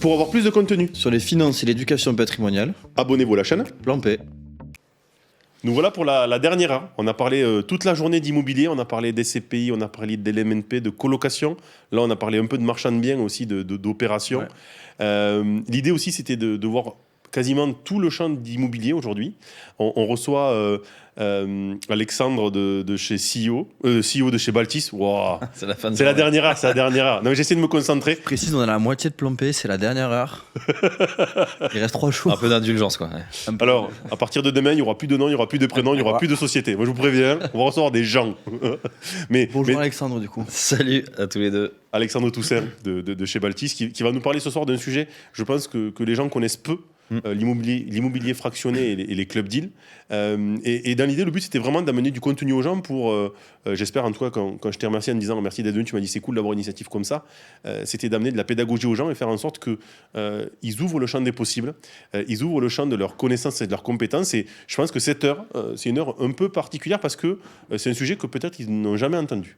Pour avoir plus de contenu, Sur les finances et l'éducation patrimoniale, abonnez-vous à la chaîne. plan P. Nous voilà pour la dernière heure. On a parlé toute la journée d'immobilier, on a parlé des CPI, on a parlé de l'MNP, de colocation. Là, on a parlé un peu de marchand de biens aussi, d'opérations. Ouais. L'idée aussi, c'était de voir quasiment tout le champ d'immobilier aujourd'hui. On reçoit Alexandre de chez CEO, CEO de chez Baltis. Wow. C'est la fin de C'est la journée. dernière heure, c'est la dernière heure. Non, mais j'essaie de me concentrer. Précise, on a la moitié de plan P, c'est la dernière heure. Il reste 3 jours. Un peu d'indulgence, quoi. Ouais. Un peu. Alors, à partir de demain, il n'y aura plus de nom, il n'y aura plus de prénom, il n'y aura plus de société. Moi, je vous préviens, on va recevoir des gens. Bonjour mais Alexandre, du coup. Salut à tous les deux. Alexandre Toussaint de chez Baltis qui va nous parler ce soir d'un sujet, je pense que les gens connaissent peu. L'immobilier fractionné et les club deals. Et dans l'idée, le but, c'était vraiment d'amener du contenu aux gens pour, j'espère en tout cas, quand je t'ai remercié en me disant merci d'être venu, tu m'as dit c'est cool d'avoir une initiative comme ça, c'était d'amener de la pédagogie aux gens et faire en sorte qu'ils ouvrent le champ des possibles, ils ouvrent le champ de leurs connaissances et de leurs compétences. Et je pense que cette heure, c'est une heure un peu particulière parce que c'est un sujet que peut-être ils n'ont jamais entendu.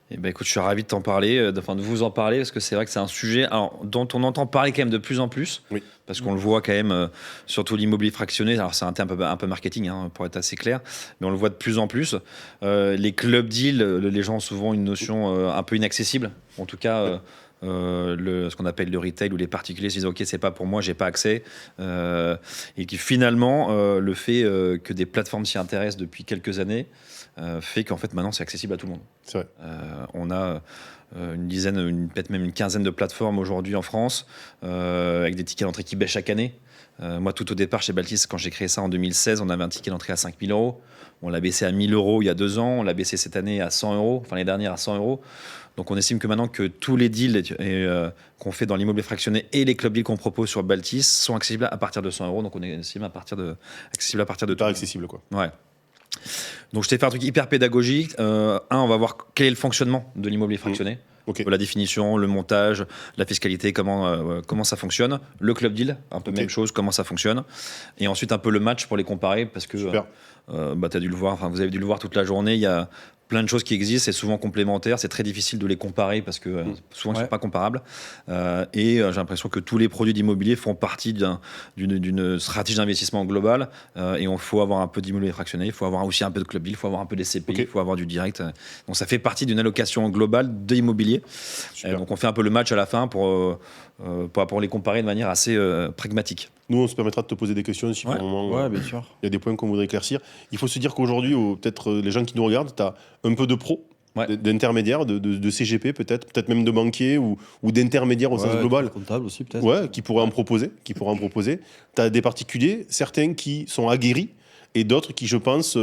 Eh ben, écoute, je suis ravi de t'en parler, de vous en parler, parce que c'est vrai que c'est un sujet dont on entend parler quand même de plus en plus, Oui. parce qu'on le voit quand même, surtout l'immobilier fractionné. Alors c'est un terme un peu marketing, hein, pour être assez clair, mais on le voit de plus en plus. Les club deals, les gens ont souvent une notion un peu inaccessible, en tout cas. Ce qu'on appelle le retail, où les particuliers se disent ok, c'est pas pour moi, j'ai pas accès, et qui finalement le fait que des plateformes s'y intéressent depuis quelques années fait qu'en fait maintenant c'est accessible à tout le monde. C'est vrai. On a une dizaine, peut-être même une quinzaine de plateformes aujourd'hui en France, avec des tickets d'entrée qui baissent chaque année. Moi, tout au départ, chez Baltis, quand j'ai créé ça en 2016, on avait un ticket d'entrée à 5 000 euros. On l'a baissé à 1 000 euros il y a 2 ans. On l'a baissé cette année à 100 euros, enfin l'année dernière à 100 euros. Donc, on estime que maintenant que tous les deals qu'on fait dans l'immobilier fractionné et les club deals qu'on propose sur Baltis sont accessibles à partir de 100 euros. Donc, on estime accessible à partir de Pas tout. accessible, quoi. Ouais. Donc, je t'ai fait un truc hyper pédagogique. On va voir quel est le fonctionnement de l'immobilier fractionné. Ok. La définition, le montage, la fiscalité, comment ça fonctionne. Le club deal, un peu Ok. même chose, comment ça fonctionne. Et ensuite, un peu le match pour les comparer, parce que Super. t'as dû le voir, vous avez dû le voir toute la journée. Il y a plein de choses qui existent, c'est souvent complémentaire, c'est très difficile de les comparer parce que souvent ils ne sont pas comparables. Et j'ai l'impression que tous les produits d'immobilier font partie d'une stratégie d'investissement globale. Et il faut avoir un peu d'immobilier fractionné, il faut avoir aussi un peu de club deal, il faut avoir un peu des CPI, il faut avoir du direct. Donc ça fait partie d'une allocation globale d'immobilier. Donc on fait un peu le match à la fin pour les comparer de manière assez pragmatique. Nous, on se permettra de te poser des questions si pour le moment Ouais, bien sûr. il y a des points qu'on voudrait éclaircir. Il faut se dire qu'aujourd'hui, peut-être les gens qui nous regardent, tu as un peu de pro, d'intermédiaires, de CGP peut-être même de banquiers ou d'intermédiaires au sens global. Comptable aussi, peut-être. Ouais, qui pourraient en proposer. Tu as des particuliers, certains qui sont aguerris, et d'autres qui, je pense,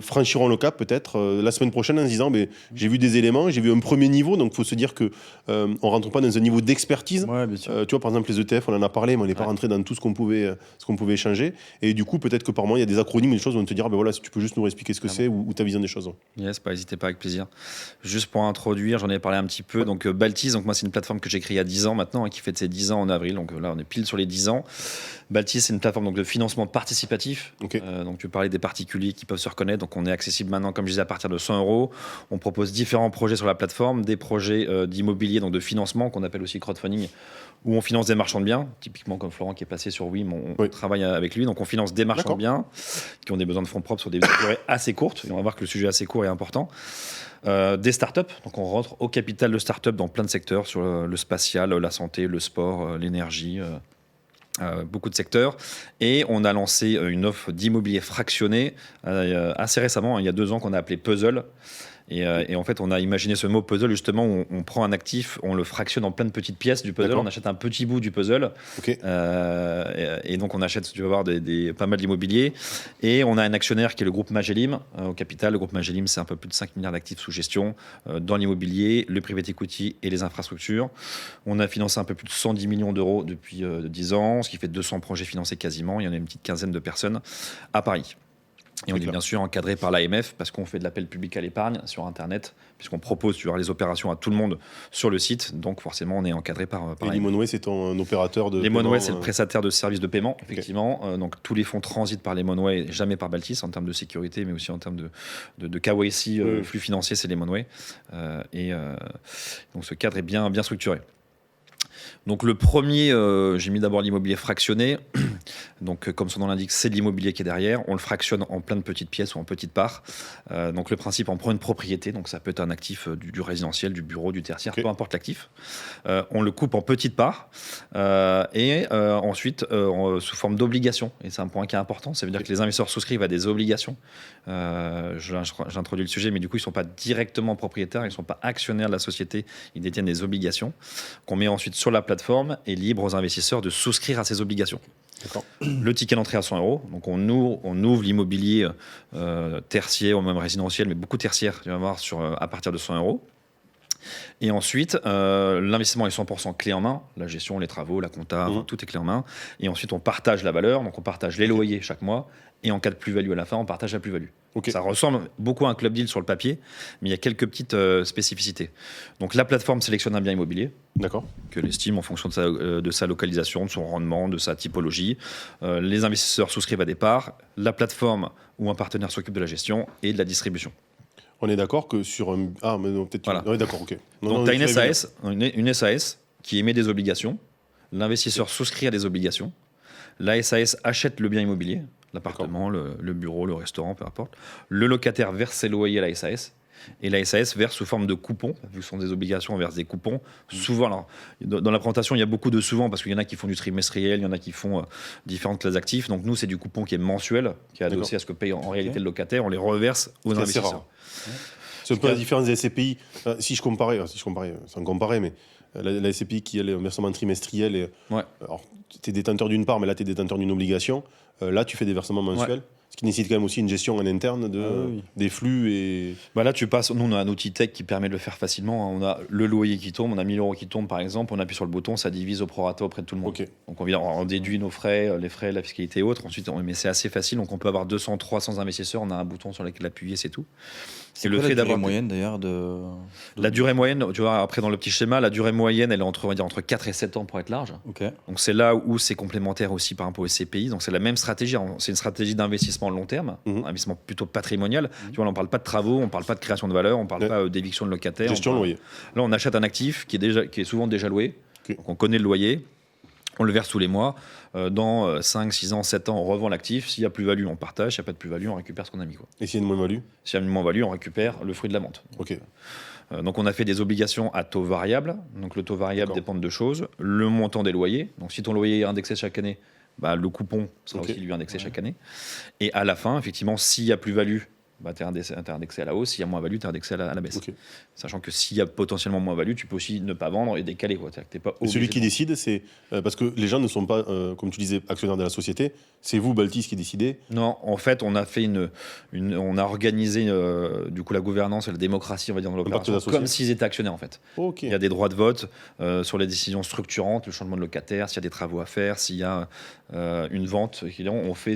franchiront le cap peut-être la semaine prochaine en se disant j'ai vu des éléments, j'ai vu un premier niveau, donc il faut se dire qu'on ne rentre pas dans un niveau d'expertise. Ouais, bien sûr. Tu vois, par exemple, les ETF, on en a parlé, mais on n'est pas rentré dans tout ce qu'on pouvait échanger. Et du coup, peut-être que par moment, il y a des acronymes, des choses où on te dira, voilà, si tu peux juste nous expliquer ce que c'est ou ta vision des choses. Yes, n'hésitez pas, avec plaisir. Juste pour introduire, j'en ai parlé un petit peu. Donc, Baltis, donc moi, c'est une plateforme que j'ai créée il y a 10 ans maintenant, qui fête ses 10 ans en avril. Donc là, on est pile sur les 10 ans. Baltis, c'est une plateforme donc, de financement participatif. Okay. Donc, tu parlais des particuliers qui peuvent se reconnaître. Donc, on est accessible maintenant, comme je disais, à partir de 100 euros. On propose différents projets sur la plateforme, des projets d'immobilier, donc de financement, qu'on appelle aussi crowdfunding, où on finance des marchands de biens, typiquement comme Florent qui est passé sur WIM, on travaille avec lui. Donc, on finance des marchands de biens qui ont des besoins de fonds propres sur des durées assez courtes. Et on va voir que le sujet assez court est important. Des startups, donc on rentre au capital de startups dans plein de secteurs, sur le spatial, la santé, le sport, l'énergie, beaucoup de secteurs. Et on a lancé une offre d'immobilier fractionné assez récemment, il y a 2 ans, qu'on a appelé Puzzle. Et en fait, on a imaginé ce mot puzzle, justement, où on prend un actif, on le fractionne en plein de petites pièces du puzzle, on achète un petit bout du puzzle, et donc on achète, tu vas voir, pas mal d'immobilier. Et on a un actionnaire qui est le groupe Magellim au capital. Le groupe Magellim, c'est un peu plus de 5 milliards d'actifs sous gestion dans l'immobilier, le private equity et les infrastructures. On a financé un peu plus de 110 millions d'euros depuis 10 ans, ce qui fait 200 projets financés quasiment. Il y en a une petite quinzaine de personnes à Paris. Et on est bien sûr encadré par l'AMF parce qu'on fait de l'appel public à l'épargne sur Internet, puisqu'on propose les opérations à tout le monde sur le site. Donc forcément, on est encadré par et Lemonway, c'est ton opérateur de Lemonway, c'est le prestataire de services de paiement, effectivement. Donc tous les fonds transitent par Lemonway, jamais par Baltis, en termes de sécurité, mais aussi en termes de KYC, flux financier, c'est Lemonway. Donc ce cadre est bien structuré. Donc le premier, j'ai mis d'abord l'immobilier fractionné. Donc comme son nom l'indique, c'est de l'immobilier qui est derrière. On le fractionne en plein de petites pièces ou en petites parts. Donc le principe, on prend une propriété, donc ça peut être un actif du résidentiel, du bureau, du tertiaire, peu importe l'actif. On le coupe en petites parts et ensuite sous forme d'obligation. Et c'est un point qui est important, ça veut dire que les investisseurs souscrivent à des obligations. J'introduis le sujet, mais du coup ils ne sont pas directement propriétaires, ils ne sont pas actionnaires de la société, ils détiennent des obligations qu'on met ensuite sur la plateforme et libre aux investisseurs de souscrire à ces obligations. D'accord. Le ticket d'entrée à 100 €. Donc on ouvre l'immobilier tertiaire ou même résidentiel, mais beaucoup tertiaire, tu vas voir, à partir de 100 €. Et ensuite, l'investissement est 100% clé en main. La gestion, les travaux, la compta, tout est clé en main. Et ensuite, on partage la valeur. Donc on partage les loyers chaque mois. Et en cas de plus-value à la fin, on partage la plus-value. Ça ressemble beaucoup à un club deal sur le papier, mais il y a quelques petites spécificités. Donc la plateforme sélectionne un bien immobilier qu'elle estime en fonction de sa localisation, de son rendement, de sa typologie. Les investisseurs souscrivent à des parts. La plateforme ou un partenaire s'occupe de la gestion et de la distribution. On est d'accord que sur un... Ah, mais non, peut-être... Voilà. Oui, d'accord, ok. Donc tu as une SAS qui émet des obligations. L'investisseur souscrit à des obligations. La SAS achète le bien immobilier, l'appartement, le bureau, le restaurant, peu importe. Le locataire verse ses loyers à la SAS. Et la SAS verse sous forme de coupons. Vu que ce sont des obligations, on verse des coupons. Souvent, alors, dans la présentation, il y a beaucoup de souvent, parce qu'il y en a qui font du trimestriel, il y en a qui font différentes classes d'actifs. Donc nous, c'est du coupon qui est mensuel, qui est adossé à ce que paye en réalité le locataire. On les reverse aux investisseurs. C'est un peu la différence des SCPI. Si je comparais, sans comparer, mais la SCPI qui a le versement trimestriel, et, alors tu es détenteur d'une part, mais là tu es détenteur d'une obligation. Là, tu fais des versements mensuels. Ce qui nécessite quand même aussi une gestion en interne des flux. Et... là, tu passes. Nous, on a un outil tech qui permet de le faire facilement. On a le loyer qui tombe, on a 1 000 € qui tombent par exemple. On appuie sur le bouton, ça divise au prorata auprès de tout le monde. Donc on déduit nos frais, les frais, la fiscalité et autres. Ensuite, mais c'est assez facile. Donc on peut avoir 200, 300 investisseurs. On a un bouton sur lequel appuyer, c'est tout. C'est le fait d'avoir moyenne d'ailleurs La durée moyenne, tu vois, après dans le petit schéma, la durée moyenne, elle est entre 4 et 7 ans pour être large. Donc c'est là où c'est complémentaire aussi par rapport au SCPI. Donc c'est la même stratégie. C'est une stratégie d'investissement long terme, investissement plutôt patrimonial. Tu vois, là, on ne parle pas de travaux, on ne parle pas de création de valeur, on ne parle pas d'éviction de locataires. Gestion de loyer. Là, on achète un actif qui est souvent déjà loué. Donc on connaît le loyer. On le verse tous les mois. Dans 5, 6 ans, 7 ans, on revend l'actif. S'il y a plus-value, on partage. S'il n'y a pas de plus-value, on récupère ce qu'on a mis. Et s'il y a une moins-value ? S'il y a une moins-value, on récupère le fruit de la vente. Donc on a fait des obligations à taux variable. Donc le taux variable dépend de deux choses. Le montant des loyers. Donc si ton loyer est indexé chaque année, le coupon sera aussi lui indexé chaque année. Et à la fin, effectivement, s'il y a plus-value, tu es indexé à la hausse. S'il y a moins-value, tu es indexé à la baisse. Sachant que s'il y a potentiellement moins-value, tu peux aussi ne pas vendre et décaler. T'es pas celui qui décide, c'est parce que les gens ne sont pas, comme tu disais, actionnaires de la société. C'est vous, Baltis, qui décidez ? Non, en fait, on a fait on a organisé du coup la gouvernance et la démocratie, on va dire, dans l'opération, comme s'ils étaient actionnaires en fait. Il y a des droits de vote sur les décisions structurantes, le changement de locataire, s'il y a des travaux à faire, s'il y a une vente.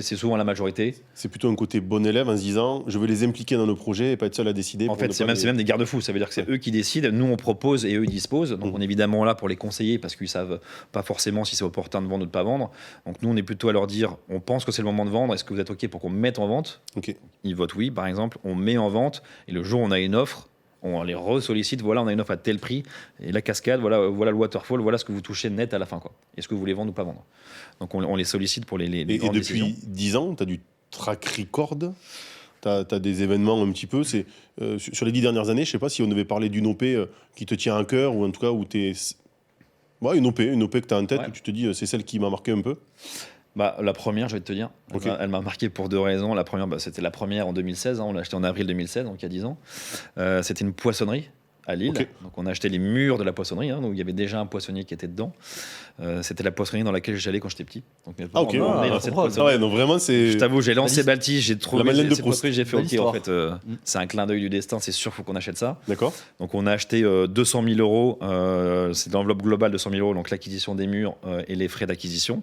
C'est souvent la majorité. C'est plutôt un côté bon élève en se disant, je veux les impliquer dans le projet et pas être seul à décider. En fait, c'est même des garde-fous. Ça veut dire que c'est eux qui décident. Nous, on propose et eux, ils disposent. Donc, on est évidemment là pour les conseiller parce qu'ils savent pas forcément si c'est opportun de vendre ou de pas vendre. Donc, nous, on est plutôt à leur dire, on pense que c'est le moment de vendre. Est-ce que vous êtes OK pour qu'on mette en vente ? Ils votent oui, par exemple. On met en vente et le jour où on a une offre, on les ressollicite. Voilà, on a une offre à tel prix et la cascade. Voilà le waterfall. Voilà ce que vous touchez net à la fin. Est-ce que vous voulez vendre ou pas vendre ? Donc, on les sollicite pour les et depuis décisions. 10 ans, tu as du track record. Tu as des événements un petit peu. Sur les 10 dernières années, je ne sais pas si on devait parler d'une OP qui te tient à cœur ou en tout cas où tu es. Une OP que tu as en tête où tu te dis c'est celle qui m'a marqué un peu. La première, je vais te dire, elle m'a marqué pour 2 raisons. La première, c'était la première en 2016. On l'a acheté en avril 2016, donc il y a 10 ans. C'était une poissonnerie à Lille. Donc on a acheté les murs de la poissonnerie, donc il y avait déjà un poissonnier qui était dedans. C'était la poissonnerie dans laquelle j'allais quand j'étais petit. Donc mes parents dans cette poissonnerie. Donc vraiment c'est. Je t'avoue, j'ai lancé Baltis, j'ai trouvé ces poissonneries, j'ai fait OK en fait. C'est un clin d'œil du destin, c'est sûr, faut qu'on achète ça. D'accord. Donc on a acheté 200 000 €. C'est l'enveloppe globale de 100 000 €, donc l'acquisition des murs et les frais d'acquisition.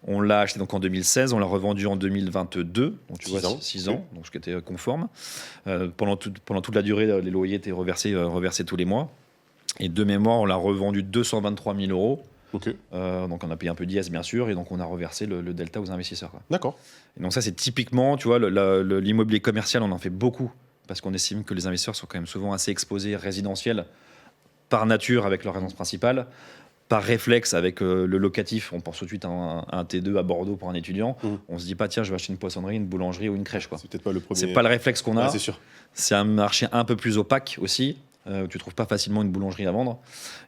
On l'a acheté donc en 2016, on l'a revendu en 2022, donc tu vois 6 ans, donc ce qui était conforme. Pendant toute la durée, les loyers étaient reversés tous les mois. Et de mémoire, on l'a revendu 223 000 €. Donc on a payé un peu d'IS bien sûr, et donc on a reversé le delta aux investisseurs. D'accord. Et donc ça c'est typiquement, tu vois, l'immobilier commercial, on en fait beaucoup parce qu'on estime que les investisseurs sont quand même souvent assez exposés résidentiels par nature avec leur résidence principale. par réflexe, avec le locatif, on pense tout de suite à un T2 à Bordeaux pour un étudiant. On se dit pas, tiens, je vais acheter une poissonnerie, une boulangerie ou une crèche, quoi. C'est peut-être pas le premier. C'est pas le réflexe qu'on a. Ouais, c'est sûr. C'est un marché un peu plus opaque aussi. Tu trouves pas facilement une boulangerie à vendre.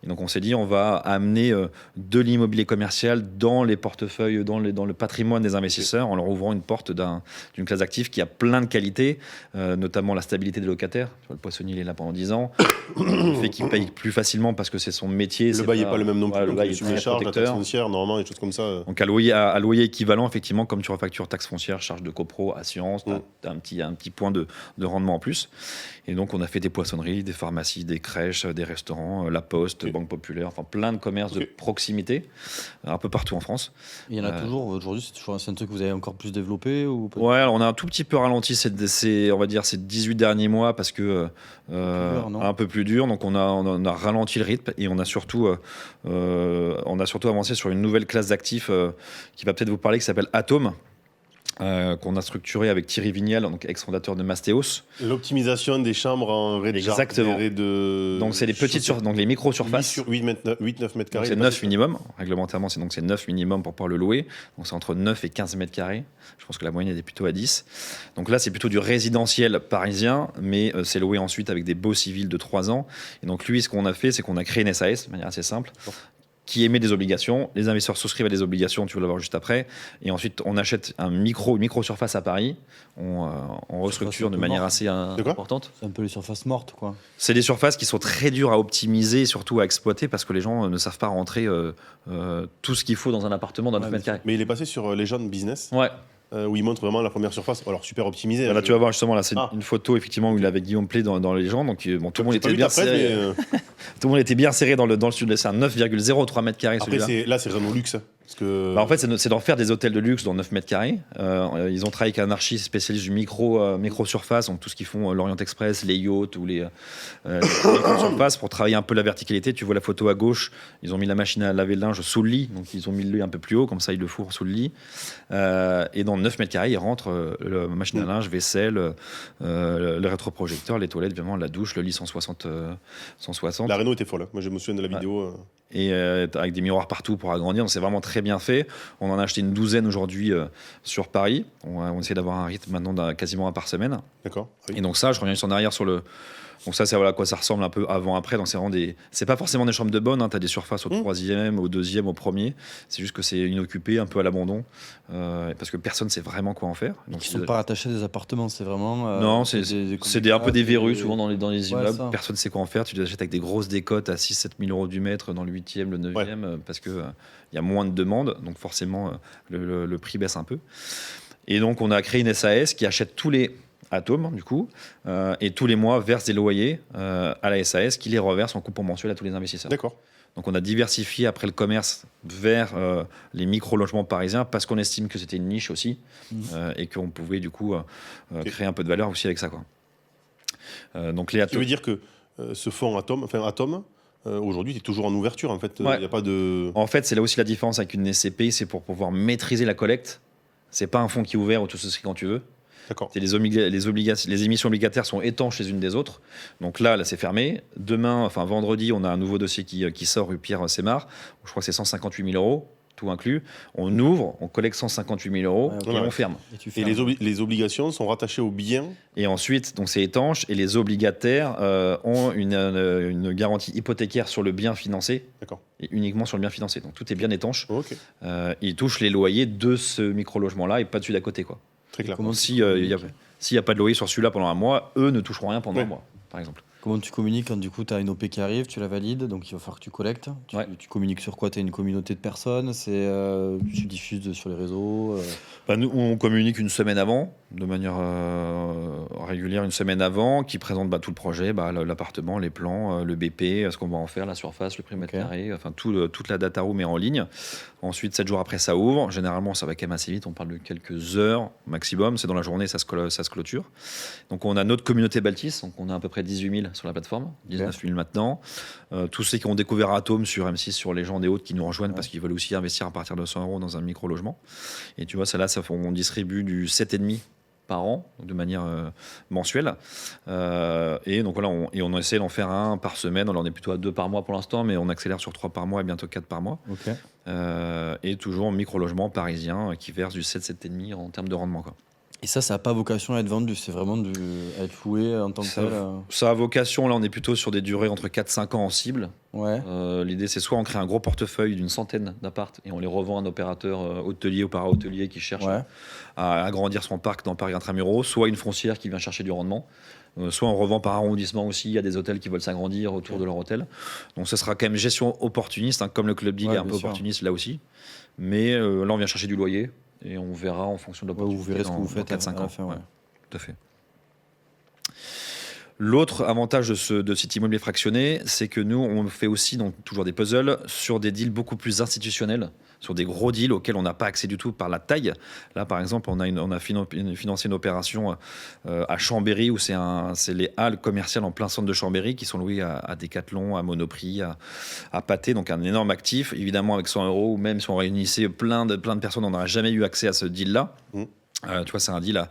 Et donc on s'est dit, on va amener de l'immobilier commercial dans les portefeuilles, dans le patrimoine des investisseurs, en leur ouvrant une porte d'une classe d'actifs qui a plein de qualités, notamment la stabilité des locataires. Tu vois, le poissonnier, il est là pendant 10 ans. Le fait qu'il paye plus facilement parce que c'est son métier. Le bail n'est pas le même non plus. Le bail est tu très les charges, la taxe protecteur. foncière, normalement, des choses comme ça. Donc à loyer équivalent, effectivement, comme tu refactures taxe foncière, charge de copro, assurance, tu as un petit point de rendement en plus. Et donc on a fait des poissonneries, des pharmacies, des crèches, des restaurants, la Poste, Banque Populaire, enfin plein de commerces de proximité, un peu partout en France. Il y en a toujours aujourd'hui, c'est un truc que vous avez encore plus développé ou pas? Ouais, alors on a un tout petit peu ralenti on va dire ces 18 derniers mois parce que un peu plus dur, donc on a ralenti le rythme et on a surtout avancé sur une nouvelle classe d'actifs qui va peut-être vous parler, qui s'appelle Atome. Qu'on a structuré avec Thierry Vignal, donc ex-fondateur de Mastéos. L'optimisation des chambres en rez-de-jardin. Exactement. Donc c'est les petites donc les micro-surfaces. 8-9 mètres carrés. C'est 9 minimum. Réglementairement, c'est 9 minimum pour pouvoir le louer. Donc c'est entre 9 et 15 mètres carrés. Je pense que la moyenne est plutôt à 10. Donc là, c'est plutôt du résidentiel parisien, mais c'est loué ensuite avec des baux civils de 3 ans. Et donc lui, ce qu'on a fait, c'est qu'on a créé une SAS de manière assez simple, qui émet des obligations. Les investisseurs souscrivent à des obligations, tu vas l'avoir juste après. Et ensuite, on achète une micro-surface à Paris. On restructure de manière assez importante. C'est un peu les surfaces mortes, quoi. C'est des surfaces qui sont très dures à optimiser et surtout à exploiter parce que les gens ne savent pas rentrer tout ce qu'il faut dans un appartement d'un 9 mètres carrés. Mais il est passé sur Legend Business. Ouais. Où il montre vraiment la première surface, alors super optimisée. Là, tu vas voir justement, là, c'est une photo effectivement où il est avec Guillaume Play dans les gens. Donc, bon, tout le monde était bien serré. Tout le monde était bien serré dans le sud. C'est un 9,03 mètres carrés. Après, là, c'est vraiment luxe. Parce que... en fait, c'est d'en faire des hôtels de luxe dans 9 mètres carrés. Ils ont travaillé avec un archi spécialiste du micro-surface, donc tout ce qu'ils font, l'Orient Express, les yachts ou les micro-surfaces, pour travailler un peu la verticalité. Tu vois la photo à gauche, ils ont mis la machine à laver le linge sous le lit, donc ils ont mis le lit un peu plus haut, comme ça ils le fourrent sous le lit. Et dans 9 mètres carrés, il rentre la machine à linge, vaisselle, le rétroprojecteur, les toilettes, évidemment, la douche, le lit 160. La réno était folle. Moi, je me souviens de la vidéo. Et avec des miroirs partout pour agrandir. Donc c'est vraiment très bien fait. On en a acheté une douzaine aujourd'hui sur Paris. On essaie d'avoir un rythme maintenant quasiment un par semaine. D'accord. Oui. Et donc ça, je reviens juste en arrière sur le... Donc ça, c'est voilà à quoi ça ressemble un peu avant-après. Donc c'est vraiment c'est pas forcément des chambres de bonne. Tu as des surfaces au troisième, au deuxième, au premier. C'est juste que c'est inoccupé, un peu à l'abandon. Parce que personne ne sait vraiment quoi en faire. Donc ils ne sont pas rattachés à des appartements, c'est vraiment... non, c'est un peu des verrues souvent dans les immeubles. Ça. Personne ne sait quoi en faire. Tu les achètes avec des grosses décotes à 6-7 000 euros du mètre dans le 8e, le 9e, parce qu'il y a moins de demandes. Donc forcément, le prix baisse un peu. Et donc on a créé une SAS qui achète tous les... Atome, du coup, et tous les mois verse des loyers à la SAS qui les reverse en coupon mensuel à tous les investisseurs. D'accord. Donc on a diversifié après le commerce vers les micro-logements parisiens parce qu'on estime que c'était une niche aussi et qu'on pouvait du coup créer un peu de valeur aussi avec ça, quoi. Donc les Tu veux dire que ce fonds Atome, aujourd'hui, tu es toujours en ouverture, en fait. Ouais. Y a pas de... En fait, c'est là aussi la différence avec une SCPI, c'est pour pouvoir maîtriser la collecte. C'est pas un fonds qui est ouvert où tu souscris quand tu veux. D'accord. Les émissions obligataires sont étanches les unes des autres. Donc là c'est fermé. Demain, enfin vendredi, on a un nouveau dossier qui sort, rue Pierre Sémar. Je crois que c'est 158 000 euros, tout inclus. On ouvre, on collecte 158 000 euros et on ferme. Et les obligations sont rattachées aux biens. Et ensuite, donc c'est étanche et les obligataires ont une garantie hypothécaire sur le bien financé. D'accord. Et uniquement sur le bien financé. Donc tout est bien étanche. Okay. Ils touchent les loyers de ce micro-logement-là et pas de celui d'à côté, quoi. Très clair. S'il n'y a pas de loyer sur celui-là pendant un mois, eux ne toucheront rien pendant un mois, par exemple. Comment tu communiques quand du coup tu as une OP qui arrive, tu la valides, donc il va falloir que tu collectes. Tu communiques sur quoi? Tu as une communauté de personnes, tu diffuses sur les réseaux Nous, on communique une semaine avant, de manière régulière, une semaine avant, qui présente tout le projet, l'appartement, les plans, le BP, ce qu'on va en faire, la surface, le prix mètre carré, enfin toute la data room est en ligne. Ensuite, 7 jours après, ça ouvre. Généralement, ça va quand même assez vite. On parle de quelques heures maximum. C'est dans la journée, ça se clôture. Donc, on a notre communauté Baltis. Donc, on a à peu près 18 000 sur la plateforme, 19 000 maintenant. Tous ceux qui ont découvert Atome sur M6, sur Légende et autres, qui nous rejoignent parce qu'ils veulent aussi investir à partir de 100 euros dans un micro-logement. Et tu vois, on distribue du 7,5 par an, de manière mensuelle. Et donc voilà, on essaie d'en faire un par semaine. Alors, on est plutôt à 2 par mois pour l'instant, mais on accélère sur 3 par mois et bientôt 4 par mois. Ok. Et toujours en micro-logement parisien qui verse du 7, 7,5 en termes de rendement, quoi. Et ça n'a pas vocation à être vendu, c'est vraiment à être loué en tant que tel. Ça a vocation, là on est plutôt sur des durées entre 4-5 ans en cible. Ouais. L'idée c'est soit on crée un gros portefeuille d'une centaine d'appartes et on les revend à un opérateur hôtelier ou para-hôtelier qui cherche à agrandir son parc dans Paris intramuros, soit une foncière qui vient chercher du rendement. Soit on revend par arrondissement aussi, il y a des hôtels qui veulent s'agrandir autour de leur hôtel. Donc ce sera quand même gestion opportuniste, comme le Club Deal est un peu opportuniste là aussi. Mais là on vient chercher du loyer. Et on verra en fonction de l'opportunité. Vous verrez ce que vous faites 4-5 ans. fin, Tout à fait. L'autre avantage de site immobilier fractionné, c'est que nous, on fait aussi donc, toujours des puzzles sur des deals beaucoup plus institutionnels, sur des gros deals auxquels on n'a pas accès du tout par la taille. Là, par exemple, on a financé une opération à Chambéry, où c'est les halles commerciales en plein centre de Chambéry qui sont louées à Decathlon, à Monoprix, à Pathé, donc un énorme actif. Évidemment, avec 100 €, même si on réunissait plein de personnes, on n'aurait jamais eu accès à ce deal-là. Tu vois, c'est un deal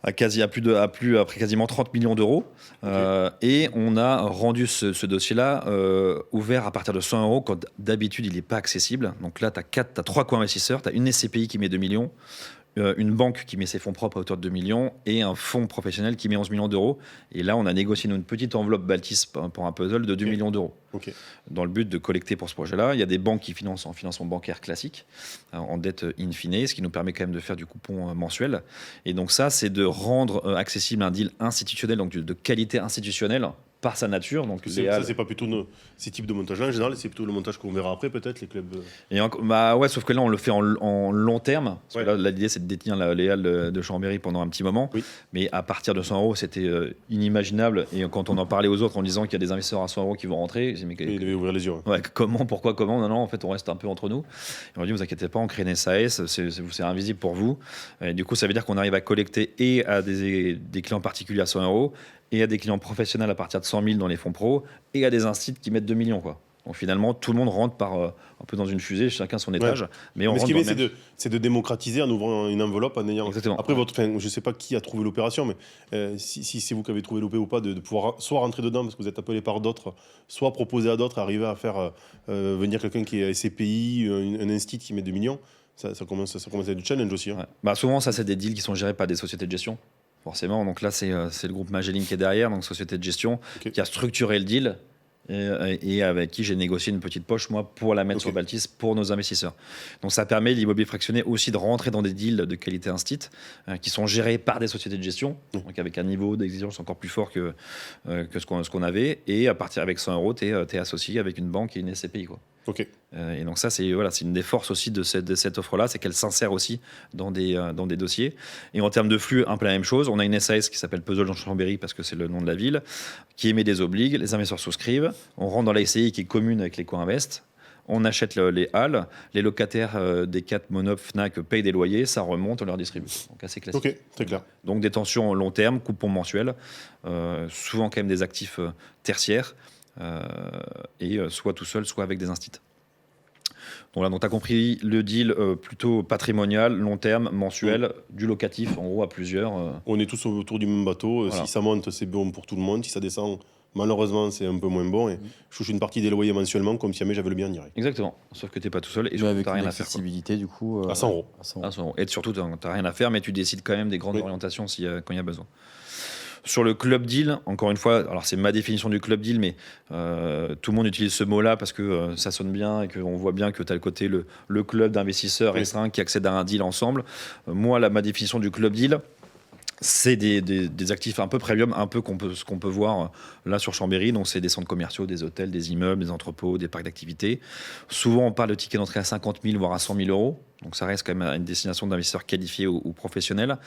à quasiment 30 millions d'euros. Et on a rendu ce dossier-là ouvert à partir de 100 € quand d'habitude il n'est pas accessible. Donc là, tu as 3 co-investisseurs, tu as une SCPI qui met 2 millions, une banque qui met ses fonds propres à hauteur de 2 millions et un fonds professionnel qui met 11 millions d'euros. Et là, on a négocié une petite enveloppe Baltis pour un puzzle de 2 millions d'euros. Dans le but de collecter pour ce projet-là. Il y a des banques qui financent en financement bancaire classique, en dette in fine, ce qui nous permet quand même de faire du coupon mensuel. Et donc ça, c'est de rendre accessible un deal institutionnel, donc de qualité institutionnelle, par sa nature. Donc ça, c'est pas plutôt ces types de montages-là en général, c'est plutôt le montage qu'on verra après, peut-être, les clubs. Et sauf que là, on le fait en long terme. Parce que là, l'idée, c'est de détenir les halles de Chambéry pendant un petit moment. Mais à partir de 100 €, c'était inimaginable. Et quand on en parlait aux autres en disant qu'il y a des investisseurs à 100 € qui vont rentrer, ils devaient ouvrir les yeux. Pourquoi Non, en fait, on reste un peu entre nous. Et on dit, vous inquiétez pas, on crée une SAS, c'est invisible pour vous. Et du coup, ça veut dire qu'on arrive à collecter et à des clients particuliers à 100 € et à des clients professionnels à partir de 100 000 dans les fonds pro, et à des instituts qui mettent 2 millions, quoi. Donc finalement, tout le monde rentre par un peu dans une fusée, chacun son étage. Mais ce qui est bien, c'est de démocratiser en ouvrant une enveloppe, en ayant. Exactement. Après, je ne sais pas qui a trouvé l'opération, mais si c'est vous qui avez trouvé l'OP ou pas, de pouvoir soit rentrer dedans parce que vous êtes appelé par d'autres, soit proposer à d'autres, arriver à faire venir quelqu'un qui est SCPI, un institut qui met 2 millions, ça commence à être du challenge aussi. Souvent, ça, c'est des deals qui sont gérés par des sociétés de gestion. Forcément, donc là, c'est le groupe Magellan qui est derrière, donc société de gestion, qui a structuré le deal et avec qui j'ai négocié une petite poche, moi, pour la mettre sur Baltis pour nos investisseurs. Donc ça permet, l'immobilier fractionné, aussi de rentrer dans des deals de qualité instit qui sont gérés par des sociétés de gestion, donc avec un niveau d'exigence encore plus fort que ce qu'on avait. Et à partir avec 100 €, tu es associé avec une banque et une SCPI, quoi. Et donc ça, c'est une des forces aussi de cette offre-là, c'est qu'elle s'insère aussi dans des dossiers. Et en termes de flux, un peu la même chose. On a une SAS qui s'appelle Puzzle dans Chambéry parce que c'est le nom de la ville, qui émet des obligues, les investisseurs souscrivent, on rentre dans la SCI qui est commune avec les co-invest, on achète les halles, les locataires des 4 Monop, Fnac payent des loyers, ça remonte, on leur distribue. Donc assez classique. Très clair. Donc des tensions long terme, coupons mensuels, souvent quand même des actifs tertiaires, et soit tout seul, soit avec des instituts. Donc tu as compris le deal plutôt patrimonial, long terme, mensuel, du locatif en gros à plusieurs. On est tous autour du même bateau. Si ça monte, c'est bon pour tout le monde. Si ça descend, malheureusement, c'est un peu moins bon. Et je touche une partie des loyers mensuellement comme si jamais j'avais le bien direct. Exactement. Sauf que tu n'es pas tout seul et tu n'as rien à faire. Accessibilité du coup. À 100 €. À 100 €. Et surtout, tu n'as rien à faire, mais tu décides quand même des grandes orientations quand il y a besoin. Sur le club deal, encore une fois, alors c'est ma définition du club deal, mais tout le monde utilise ce mot-là parce que ça sonne bien et qu'on voit bien que tu as le côté le club d'investisseurs restreints qui accèdent à un deal ensemble. Moi, ma définition du club deal, c'est des actifs un peu premium, un peu ce qu'on peut voir là sur Chambéry. Donc, c'est des centres commerciaux, des hôtels, des immeubles, des entrepôts, des parcs d'activités. Souvent, on parle de tickets d'entrée à 50 000, voire à 100 000 €. Donc, ça reste quand même une destination d'investisseurs qualifiés ou professionnels.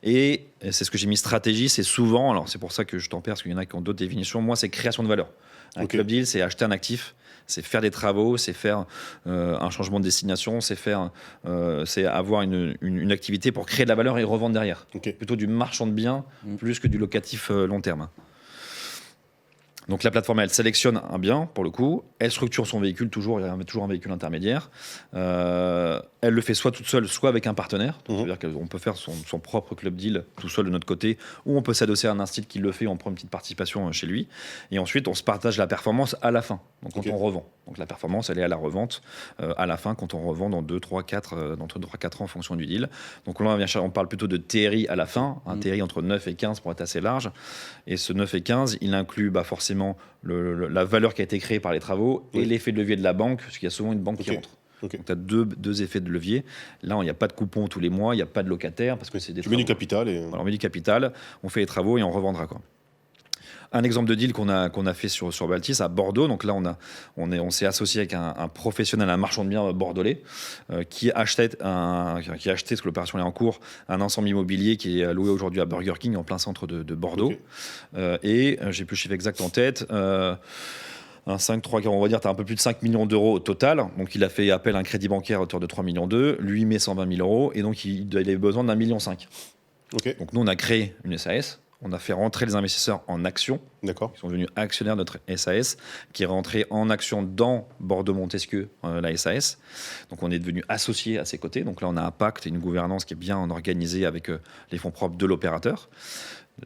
Et c'est ce que j'ai mis stratégie. C'est souvent, alors c'est pour ça que je t'en perds, parce qu'il y en a qui ont d'autres définitions. Moi, c'est création de valeur. Un club deal, c'est acheter un actif. C'est faire des travaux, c'est faire un changement de destination, c'est avoir une activité pour créer de la valeur et revendre derrière. Plutôt du marchand de biens plus que du locatif long terme. Donc la plateforme, elle sélectionne un bien, pour le coup, elle structure son véhicule, il y a toujours un véhicule intermédiaire. Elle le fait soit toute seule, soit avec un partenaire. Donc, c'est-à-dire qu'on peut faire son propre club deal tout seul de notre côté, ou on peut s'adosser à un institut qui le fait, on prend une petite participation chez lui. Et ensuite, on se partage la performance à la fin, donc quand on revend. Donc la performance, elle est à la revente à la fin, quand on revend dans 2, 3, 4, dans 3, 4 ans en fonction du deal. Donc là, on parle plutôt de TRI à la fin, un TRI entre 9 et 15 pour être assez large. Et ce 9 et 15, il inclut forcément la valeur qui a été créée par les travaux et l'effet de levier de la banque, parce qu'il y a souvent une banque qui rentre. Donc tu as deux effets de levier. Là, il n'y a pas de coupon tous les mois, il n'y a pas de locataire, parce que c'est des Tu mets du capital. Voilà, on met du capital, on fait les travaux et on revendra, quoi. Un exemple de deal qu'on a fait sur Baltis à Bordeaux. Donc là, on s'est associé avec un professionnel, un marchand de biens bordelais, qui a acheté, parce que l'opération est en cours, un ensemble immobilier qui est loué aujourd'hui à Burger King en plein centre de Bordeaux. Et j'ai plus le chiffre exact en tête. Un 5, 3, on va dire, tu as un peu plus de 5 millions d'euros au total. Donc, il a fait appel à un crédit bancaire à hauteur de 3 millions d'euros. Lui met 120 000 euros. Et donc, il avait besoin d'1,5 million. Donc, nous, on a créé une SAS. On a fait rentrer les investisseurs en action. D'accord. Ils sont devenus actionnaires de notre SAS, qui est rentré en action dans Bordeaux-Montesquieu, la SAS. Donc, on est devenu associé à ses côtés. Donc, là, on a un pacte et une gouvernance qui est bien organisée avec les fonds propres de l'opérateur.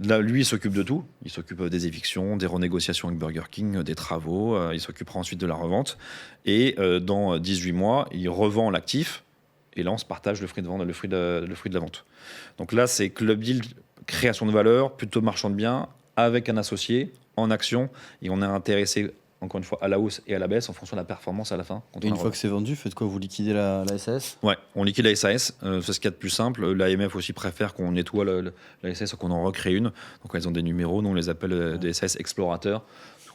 Là, lui, il s'occupe de tout. Il s'occupe des évictions, des renégociations avec Burger King, des travaux. Il s'occupera ensuite de la revente. Et dans 18 mois, il revend l'actif. Et là, on se partage le fruit de la vente. Donc là, c'est club deal, création de valeur, plutôt marchand de biens, avec un associé, en action. Et on est intéressé, encore une fois, à la hausse et à la baisse en fonction de la performance à la fin. Et une fois que c'est vendu, faites quoi? Vous liquidez la SAS? Ouais, on liquide la SAS, c'est ce qu'il y a de plus simple. L'AMF aussi préfère qu'on nettoie la SAS ou qu'on en recrée une. Donc ils ont des numéros, nous on les appelle des SAS explorateurs.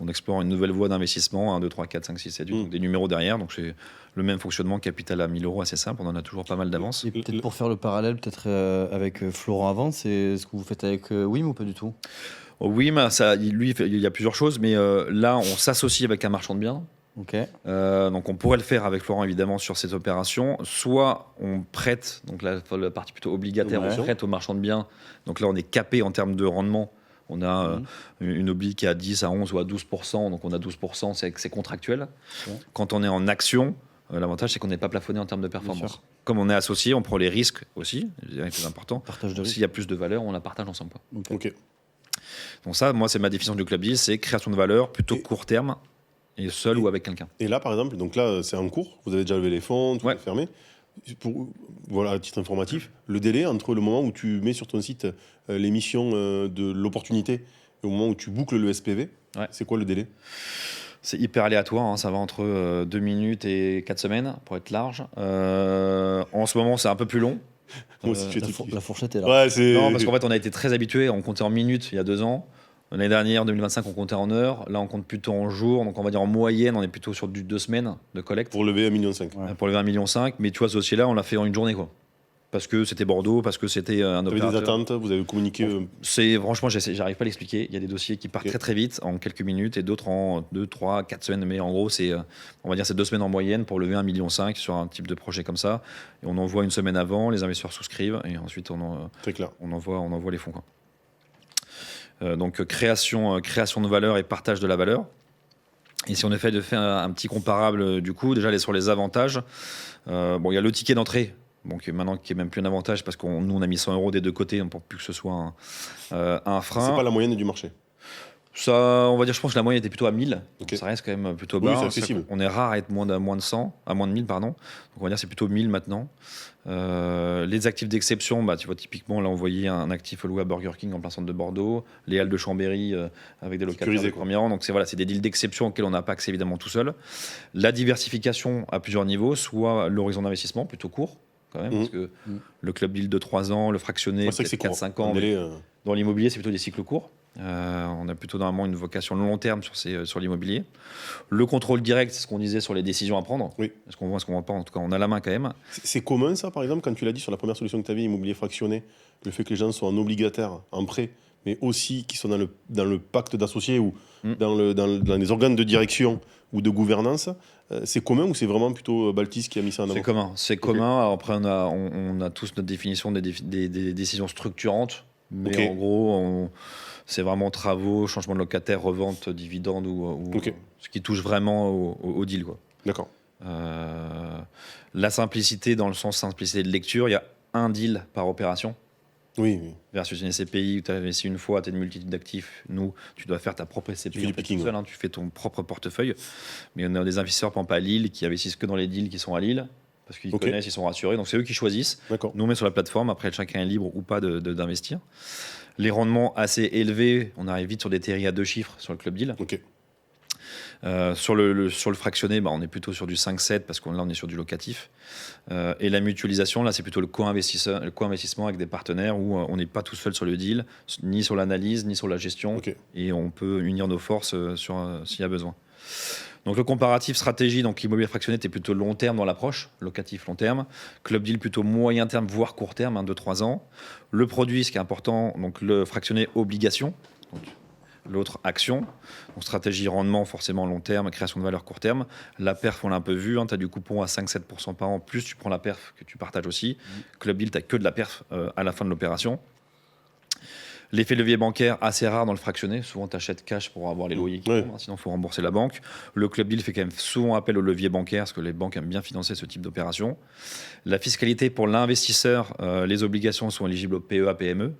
On explore une nouvelle voie d'investissement, 1, 2, 3, 4, 5, 6, 7, 8, donc des numéros derrière. Donc c'est le même fonctionnement, capital à 1 000 euros, assez simple. On en a toujours pas mal d'avance. Et peut-être pour faire le parallèle, peut-être avec Florent avant, c'est ce que vous faites avec WIM ou pas du tout? Oui, mais lui, il y a plusieurs choses, mais là, on s'associe avec un marchand de biens. Okay. Donc on pourrait le faire avec Florent évidemment sur cette opération. Soit on prête, donc la partie plutôt obligataire, on prête au marchand de biens. Donc là, on est capé en termes de rendement. On a une obli qui est à 10, à 11 ou à 12%, donc on a 12%, c'est contractuel. Quand on est en action, l'avantage c'est qu'on n'est pas plafonné en termes de performance. Comme on est associé, on prend les risques aussi, c'est important. S'il y a plus de valeur, on la partage ensemble. Ok. Donc ça, moi, c'est ma définition du club deal, c'est création de valeur plutôt court terme, et seul ou avec quelqu'un. Et là, par exemple, donc là, c'est en cours, vous avez déjà levé les fonds, tout est fermé. Voilà, à titre informatif, le délai entre le moment où tu mets sur ton site l'émission de l'opportunité et au moment où tu boucles le SPV, c'est quoi le délai? C'est hyper aléatoire, hein, ça va entre 2 minutes et 4 semaines, pour être large. En ce moment, c'est un peu plus long. Moi aussi, la fourchette est là. Ouais, non, parce qu'en fait, on a été très habitués, on comptait en minutes il y a 2 ans. L'année dernière, en 2025, on comptait en heures. Là, on compte plutôt en jours. Donc, on va dire en moyenne, on est plutôt sur 2 semaines de collecte. Pour lever 1,5 million. Pour lever 1,5 million. Mais tu vois, ce dossier-là, on l'a fait en une journée, quoi. Parce que c'était Bordeaux, parce que c'était un opérateur. Vous avez des attentes, vous avez communiqué. Franchement, j'arrive pas à l'expliquer. Il y a des dossiers qui partent très très vite, en quelques minutes, et d'autres en 2, 3, 4 semaines. Mais en gros, on va dire c'est 2 semaines en moyenne pour lever 1,5 million sur un type de projet comme ça. Et on envoie une semaine avant, les investisseurs souscrivent, et ensuite on envoie les fonds, quoi. Donc création de valeur et partage de la valeur. Et si on essaie de faire un petit comparable du coup, déjà sur les avantages, il y a le ticket d'entrée. Donc maintenant qui est même plus un avantage parce nous on a mis 100 euros des deux côtés pour plus que ce soit un frein. C'est pas la moyenne du marché. Ça, on va dire, je pense que la moyenne était plutôt à 1000. Okay. Ça reste quand même plutôt bas. Oui, c'est accessible. On est rare à être moins de 1000, pardon. Donc on va dire c'est plutôt 1000 maintenant. Les actifs d'exception, tu vois, typiquement, là, on voyait un actif loué à Burger King en plein centre de Bordeaux, les halles de Chambéry avec des locataires de premier rang. Donc c'est des deals d'exception auxquels on n'a pas accès évidemment tout seul. La diversification à plusieurs niveaux, soit l'horizon d'investissement plutôt court, quand même, parce que le club deal de 3 ans, le fractionné, peut-être 4-5 ans. Dans l'immobilier, c'est plutôt des cycles courts. On a plutôt normalement une vocation long terme sur l'immobilier. Le contrôle direct, c'est ce qu'on disait sur les décisions à prendre. Oui. Est-ce qu'on voit, est-ce qu'on voit pas? En tout cas, on a la main quand même. C'est commun ça, par exemple, quand tu l'as dit sur la première solution que tu avais, immobilier fractionné, le fait que les gens soient en obligataire, en prêt, mais aussi qu'ils soient dans le pacte d'associés ou dans les organes de direction ou de gouvernance. C'est commun ou c'est vraiment plutôt Baltis qui a mis ça en avant? C'est commun. C'est commun. Après, on a tous notre définition des décisions structurantes. Mais en gros, c'est vraiment travaux, changement de locataire, revente, dividende ou ce qui touche vraiment au deal, quoi. D'accord. La simplicité, dans le sens simplicité de lecture, il y a un deal par opération. Oui. Versus une SCPI où tu as investi une fois, tu as une multitude d'actifs. Nous, tu dois faire ta propre SCPI. Tu fais du picking, tu fais ton propre portefeuille. Mais on a des investisseurs, par exemple, à Lille, qui investissent que dans les deals qui sont à Lille. Parce qu'ils connaissent, ils sont rassurés. Donc, c'est eux qui choisissent. D'accord. Nous, on met sur la plateforme. Après, chacun est libre ou pas d'investir. Les rendements assez élevés, on arrive vite sur des TRI à 2 chiffres sur le club deal. Ok. Sur le fractionné, on est plutôt sur du 5-7 parce qu'on est sur du locatif. Et la mutualisation, là, c'est plutôt le co-investissement avec des partenaires où on n'est pas tout seul sur le deal, ni sur l'analyse, ni sur la gestion. Ok. Et on peut unir nos forces s'il y a besoin. Donc le comparatif stratégie, donc immobilier fractionné, t'es plutôt long terme dans l'approche, locatif long terme. Club deal plutôt moyen terme, voire court terme, 2-3 ans. Le produit, ce qui est important, donc le fractionné obligation. Donc, l'autre action, donc stratégie rendement forcément long terme, création de valeur court terme. La perf on l'a un peu vu, tu as du coupon à 5-7% par an, plus tu prends la perf que tu partages aussi. Club deal, tu n'as que de la perf à la fin de l'opération. L'effet levier bancaire assez rare dans le fractionné, souvent tu achètes cash pour avoir les loyers qui tombent, sinon il faut rembourser la banque. Le club deal fait quand même souvent appel au levier bancaire parce que les banques aiment bien financer ce type d'opération. La fiscalité pour l'investisseur, les obligations sont éligibles au PEA PME,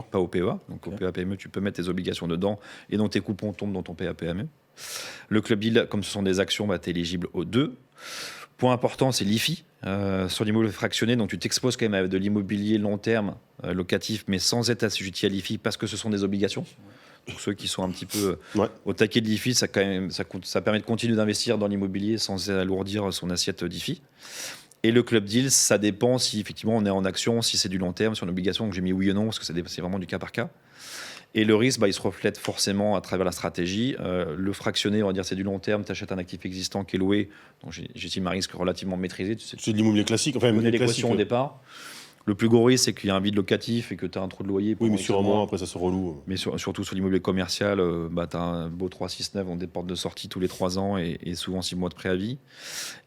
pas au PEA. Donc au PEA PME, tu peux mettre tes obligations dedans et donc tes coupons tombent dans ton PEA PME. Le club deal, comme ce sont des actions, tu es éligible aux deux. Point important, c'est l'IFI. Sur l'immobilier fractionné, donc tu t'exposes quand même à de l'immobilier long terme locatif, mais sans être assujetti à l'IFI parce que ce sont des obligations. Pour ceux qui sont un petit peu au taquet de l'IFI, ça permet de continuer d'investir dans l'immobilier sans alourdir son assiette d'IFI. Et le club deal, ça dépend si effectivement on est en action, si c'est du long terme, sur une obligation, donc j'ai mis oui ou non, parce que c'est vraiment du cas par cas. Et le risque, il se reflète forcément à travers la stratégie. Le fractionné, on va dire, c'est du long terme. Tu achètes un actif existant qui est loué. Donc, j'estime un risque relativement maîtrisé. C'est de l'immobilier classique. Enfin, tu connais l'équation au départ. Le plus gros risque, c'est qu'il y a un vide locatif et que tu as un trou de loyer. Oui, mais sur un mois, après, ça se reloue. Mais surtout sur l'immobilier commercial, tu as un beau 3-6-9, on des portes de sortie tous les 3 ans et souvent 6 mois de préavis.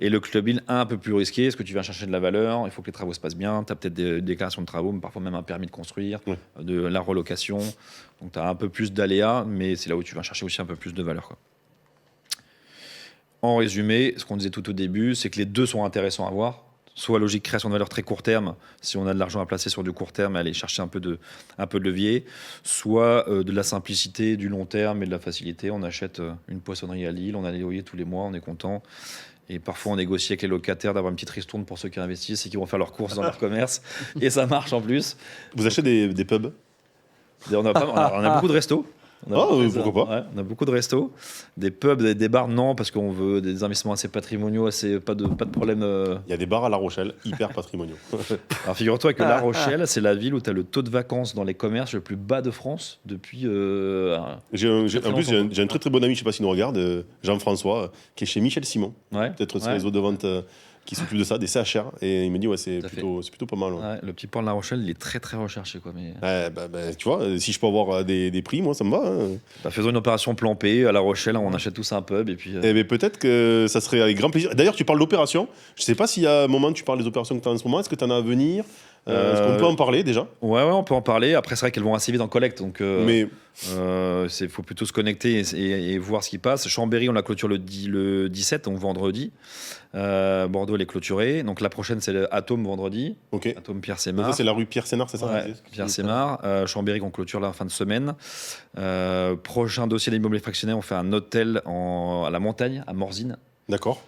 Et le club deal, un peu plus risqué, parce que tu viens chercher de la valeur, il faut que les travaux se passent bien, tu as peut-être des déclarations de travaux, mais parfois même un permis de construire, de la relocation. Donc tu as un peu plus d'aléas, mais c'est là où tu vas chercher aussi un peu plus de valeur, quoi. En résumé, ce qu'on disait tout au début, c'est que les deux sont intéressants à voir. Soit logique création de valeur très court terme, si on a de l'argent à placer sur du court terme, aller chercher un peu de levier, soit de la simplicité, du long terme et de la facilité. On achète une poissonnerie à Lille, on a les loyers tous les mois, on est content. Et parfois, on négocie avec les locataires d'avoir une petite ristourne pour ceux qui investissent et qui vont faire leurs courses dans leur commerce. Et ça marche en plus. Vous achetez des pubs? On a beaucoup de restos. Pourquoi pas? Ouais, on a beaucoup de restos. Des pubs, des bars, non, parce qu'on veut des investissements assez patrimoniaux, pas de problème. Il y a des bars à La Rochelle, hyper patrimoniaux. Alors figure-toi que La Rochelle, c'est la ville où tu as le taux de vacances dans les commerces le plus bas de France depuis. J'ai un très très bon ami, je ne sais pas s'il nous regarde, Jean-François, qui est chez Michel Simon. Peut-être sur les réseaux de vente qui s'occupe de ça, des CHR. Et il me dit, c'est plutôt pas mal. Ouais, le petit port de La Rochelle, il est très très recherché, quoi. Mais... tu vois, si je peux avoir des prix, moi, ça me va. Hein. Faisons une opération plan P à La Rochelle, on achète tous un pub. Et puis, peut-être que ça serait avec grand plaisir. D'ailleurs, tu parles d'opération. Je ne sais pas s'il y a un moment, tu parles des opérations que tu as en ce moment. Est-ce que tu en as à venir? Est-ce qu'on peut en parler déjà? Ouais, on peut en parler. Après, c'est vrai qu'elles vont assez vite en collecte. Donc, il faut plutôt se connecter et voir ce qui passe. Chambéry, on la clôture le 17, donc vendredi. Bordeaux, elle est clôturée. Donc, la prochaine, c'est l'Atome vendredi. Atome Pierre Sémar. Ça, c'est la rue Pierre Sénard, c'est ça? Pierre Sémar. Chambéry, qu'on clôture là en fin de semaine. Prochain dossier d'immobilier fractionnaire, on fait un hôtel à la montagne, à Morzine. D'accord.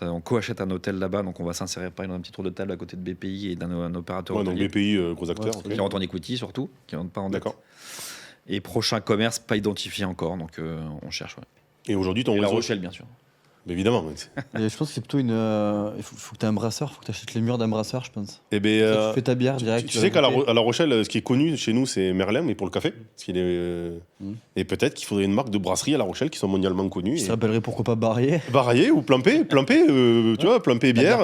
On co-achète un hôtel là-bas, donc on va s'insérer dans un petit tour de table à côté de BPI et d'un opérateur. Donc BPI, gros acteur. Qui rentre en equity surtout, qui rentre pas en dette. D'accord. Et prochain commerce, pas identifié encore, donc on cherche. Et aujourd'hui, ton réseau... La Rochelle, bien sûr. Mais évidemment. Et je pense que c'est plutôt il faut que tu aies un brasseur, il faut que tu achètes les murs d'un brasseur, je pense. Tu fais ta bière direct. Tu sais qu'à La Rochelle, ce qui est connu chez nous, c'est Merlin, mais pour le café. Et peut-être qu'il faudrait une marque de brasserie à La Rochelle qui sont mondialement connues. Ça s'appellerait pourquoi pas Barrier. Barrier ou Plampé, tu vois, Plampé bière,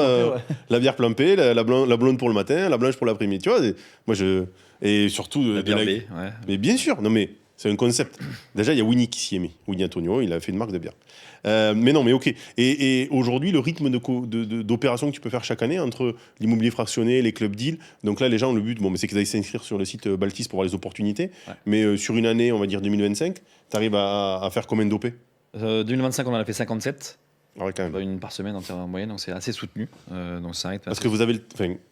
la bière Plampé, la blonde pour le matin, la blanche pour l'après-midi, tu vois. Et surtout la bière B, Mais bien sûr, non mais C'est un concept. Déjà, il y a Winnie qui s'y est mis. Winnie Antonio, il a fait une marque de bière. Mais non, mais ok. Et aujourd'hui, le rythme d'opération que tu peux faire chaque année entre l'immobilier fractionné, les clubs deals. Donc là, les gens, le but, c'est qu'ils aillent s'inscrire sur le site Baltis pour voir les opportunités. Ouais. Mais sur une année, on va dire 2025, tu arrives à faire combien d'OP? 2025, on en a fait 57. Ah ouais, quand même. Une par semaine en moyenne, donc c'est assez soutenu. Donc ça arrête. Parce que vous avez.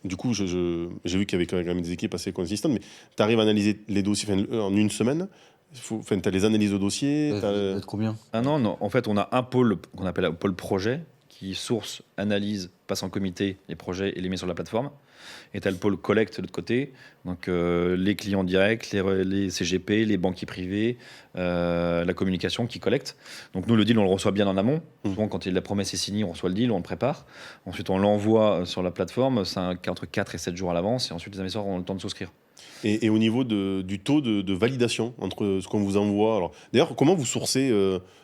Du coup, j'ai vu qu'il y avait quand même des équipes assez consistantes, mais tu arrives à analyser les dossiers en une semaine. Tu as les analyses de dossiers. Ça va être combien? Non. En fait, on a un pôle qu'on appelle un pôle projet qui source, analyse, passe en comité les projets et les met sur la plateforme. Et tu as le pôle collecte de l'autre côté, donc les clients directs, les CGP, les banquiers privés, la communication qui collecte. Donc nous, le deal, on le reçoit bien en amont. Souvent, quand la promesse est signée, on reçoit le deal, on le prépare. Ensuite, on l'envoie sur la plateforme, c'est entre 4 et 7 jours à l'avance, et ensuite les investisseurs ont le temps de souscrire. Et au niveau du taux de validation entre ce qu'on vous envoie, d'ailleurs, comment vous sourcez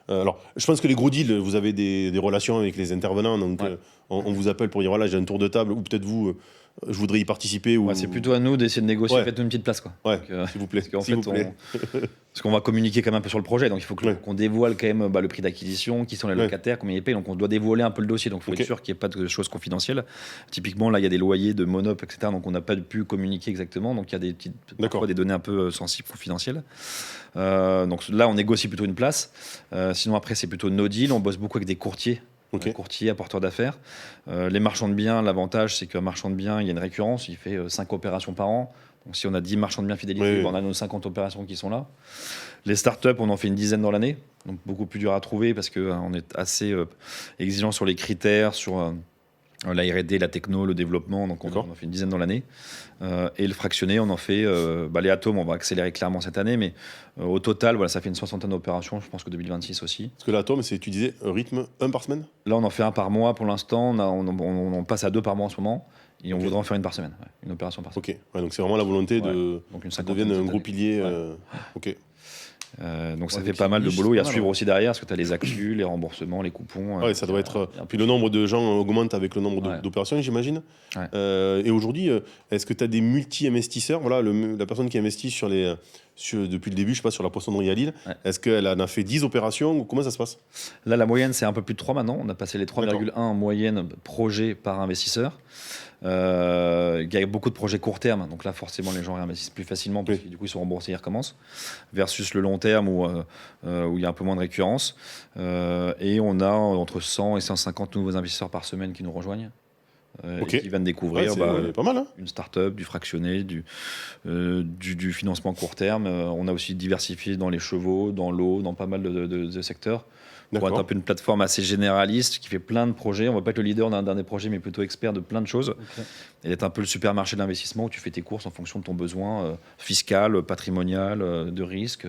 alors, je pense que les gros deals, vous avez des relations avec les intervenants, donc Ouais. on vous appelle pour dire voilà, j'ai un tour de table, ou peut-être vous, je voudrais y participer. Ou... Ouais, c'est plutôt à nous d'essayer de négocier, Ouais. faites-nous une petite place, quoi. Ouais, Donc, s'il vous plaît. Parce qu'en s'il fait, vous plaît. parce qu'on va communiquer quand même un peu sur le projet, donc il faut Ouais. qu'on dévoile quand même le prix d'acquisition, qui sont les Ouais. locataires, combien ils payent, donc on doit dévoiler un peu le dossier, donc il faut Ok. être sûr qu'il n'y ait pas de choses confidentielles. Typiquement, là, il y a des loyers de monop, etc., donc on n'a pas pu communiquer exactement, donc il y a des petites, parfois des données un peu sensibles, confidentielles. Donc là, on négocie plutôt une place. Sinon, après, c'est plutôt no deal, on bosse beaucoup avec des courtiers. Ok. Courtier, apporteur d'affaires. Les marchands de biens, l'avantage, c'est qu'un marchand de biens, il y a une récurrence, il fait 5 opérations par an. Donc si on a 10 marchands de biens fidélisés, Oui. on a nos 50 opérations qui sont là. Les startups, on en fait une dizaine dans l'année, donc beaucoup plus dur à trouver parce qu'on est assez exigeant sur les critères, sur la R&D, la techno, le développement, donc on en fait une dizaine dans l'année. Et le fractionné, on en fait, les atomes, on va accélérer clairement cette année, mais au total, ça fait une soixantaine d'opérations, je pense que 2026 aussi. Parce que l'atome, tu disais, rythme 1 par semaine? Là, on en fait un par mois pour l'instant, on passe à 2 par mois en ce moment, et on voudrait en faire une par semaine, une opération par semaine. Ok, donc c'est vraiment la volonté Donc de une devenir un gros pilier. Ok. Donc ça fait pas mal de boulot et à suivre aussi derrière parce que tu as les actus, les remboursements, les coupons. Ouais, ça doit être. Puis le nombre de gens augmente avec le nombre d'opérations, j'imagine. Ouais. Et aujourd'hui, est-ce que tu as des multi-investisseurs? Voilà, la personne qui investit depuis le début, je sais pas, sur la poissonnerie à Lille, est-ce qu'elle en a fait 10 opérations ou comment ça se passe? Là, la moyenne, c'est un peu plus de 3 maintenant. On a passé les 3,1 en moyenne projets par investisseur. Il y a beaucoup de projets court terme, donc là forcément les gens réinvestissent plus facilement parce que du coup ils sont remboursés, ils recommencent, versus le long terme où il y a un peu moins de récurrence. Et on a entre 100 et 150 nouveaux investisseurs par semaine qui nous rejoignent. Et qui viennent découvrir pas mal, hein, une start-up, du fractionné, du financement court terme. On a aussi diversifié dans les chevaux, dans l'eau, dans pas mal de secteurs. Pour être un peu une plateforme assez généraliste qui fait plein de projets. On ne va pas être le leader d'un dernier projet, mais plutôt expert de plein de choses. Okay. Et être un peu le supermarché d'investissement où tu fais tes courses en fonction de ton besoin fiscal, patrimonial, de risque.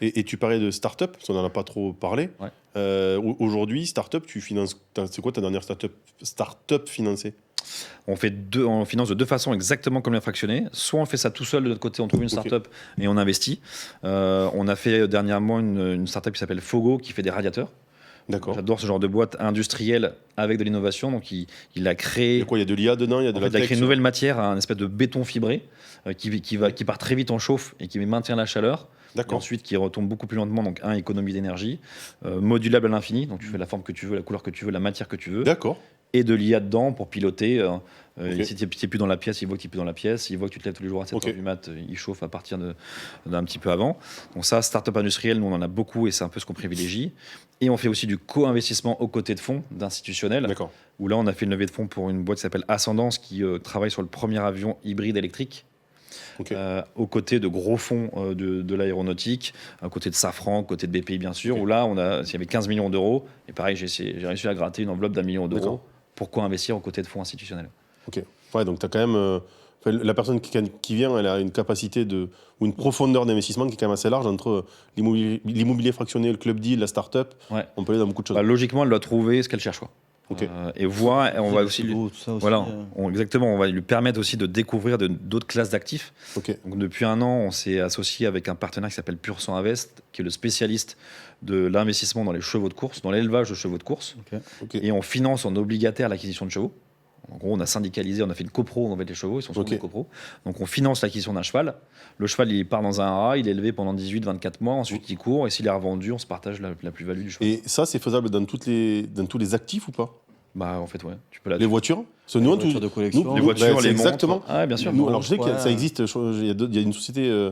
Et tu parlais de start-up, parce qu'on n'en a pas trop parlé. Ouais. Aujourd'hui, start-up, tu finances. C'est quoi ta dernière start-up financée? On finance de 2 façons exactement comme les fractionnés. Soit on fait ça tout seul de notre côté, on trouve une start-up et on investit. On a fait dernièrement une start-up qui s'appelle Fogo qui fait des radiateurs. D'accord. J'adore ce genre de boîte industrielle avec de l'innovation. Donc il a créé. Il y a quoi? Il y a de l'IA dedans, il y a de la il a créé une nouvelle matière, un espèce de béton fibré qui part très vite en chauffe et qui maintient la chaleur. Et ensuite qui retombe beaucoup plus lentement, donc économie d'énergie, modulable à l'infini, donc tu fais la forme que tu veux, la couleur que tu veux, la matière que tu veux. D'accord. Et de l'IA dedans pour piloter. Si tu n'es plus dans la pièce, il voit que tu n'es plus dans la pièce. Il voit que tu te lèves tous les jours à 7h du mat, il chauffe à partir d'un petit peu avant. Donc ça, start-up industriel, nous on en a beaucoup et c'est un peu ce qu'on privilégie. Et on fait aussi du co-investissement aux côtés de fonds, d'institutionnels. Où là, on a fait une levée de fonds pour une boîte qui s'appelle Ascendance qui travaille sur le premier avion hybride électrique. Aux côtés de gros fonds de l'aéronautique, à côté de Safran, à côté de BPI bien sûr, où là, il y avait 15 millions d'euros. Et pareil, j'ai réussi à gratter une enveloppe d'1 million d'euros. Pourquoi investir aux côtés de fonds institutionnels? Ok. Ouais, donc tu as quand même. La personne qui vient, elle a une capacité ou une profondeur d'investissement qui est quand même assez large entre l'immobilier fractionné, le club deal, la start-up. Ouais. On peut aller dans beaucoup de choses. Logiquement, elle doit trouver ce qu'elle cherche. Et voir, on va aussi, exactement, on va lui permettre aussi de découvrir d'autres classes d'actifs. Donc, depuis 1 an, on s'est associé avec un partenaire qui s'appelle Pur Sang Invest, qui est le spécialiste de l'investissement dans les chevaux de course, dans l'élevage de chevaux de course. Et on finance en obligataire l'acquisition de chevaux. En gros, on a syndicalisé, on a fait une copro, en fait, les chevaux, ils sont sur des copros. Donc, on finance l'acquisition d'un cheval. Le cheval, il part dans un haras, il est élevé pendant 18-24 mois, ensuite il court, et s'il est revendu, on se partage la plus-value du cheval. Et ça, c'est faisable dans tous les actifs ou pas? Bah, en fait, ouais. Tu peux les voitures? Les voitures de collection. Les voitures, les exactement. montres. Ah, bien sûr. Nous, alors, je sais que ça existe. Il y a une société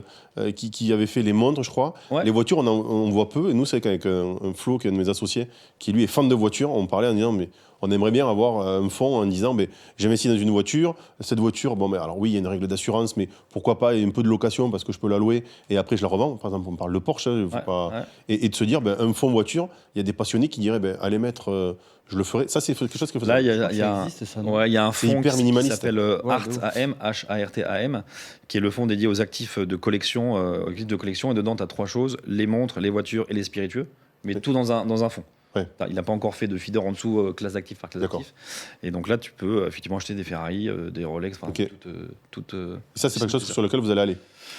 qui avait fait les montres, je crois. Ouais. Les voitures, on voit peu. Et nous, c'est qu'avec un Flo, qui est un de mes associés, qui lui est fan de voitures, on parlait en disant, mais on aimerait bien avoir un fonds en disant, mais j'investis dans une voiture. Cette voiture, bon, mais alors oui, il y a une règle d'assurance, mais pourquoi pas un peu de location parce que je peux la louer et après je la revends. Par exemple, on parle de Porsche. Et de se dire, un fonds voiture, il y a des passionnés qui diraient, allez mettre. Je le ferai. Ça, c'est quelque chose que là, il y a un fonds qui s'appelle HARTAM, qui est le fonds dédié aux actifs de collection. Et dedans, tu as 3 choses, les montres, les voitures et les spiritueux, mais tout dans un fonds. Ouais. Il n'a pas encore fait de feeder en dessous, classe d'actifs par classe d'actifs. Et donc là, tu peux effectivement acheter des Ferrari, des Rolex, ça, c'est quelque chose sur lequel vous allez aller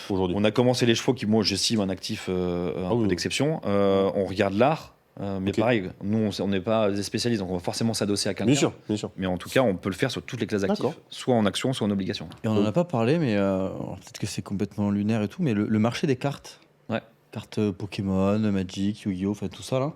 aujourd'hui. On a commencé les chevaux qui, moi, j'estime un actif un peu d'exception. On regarde l'art. Mais pareil, nous on n'est pas des spécialistes, donc on va forcément s'adosser à quelqu'un. Bien sûr. Mais en tout cas, on peut le faire sur toutes les classes d'actifs, soit en action, soit en obligation. Et on n'en a pas parlé, mais peut-être que c'est complètement lunaire et tout, mais le marché des cartes, cartes Pokémon, Magic, Yu-Gi-Oh, enfin tout ça là,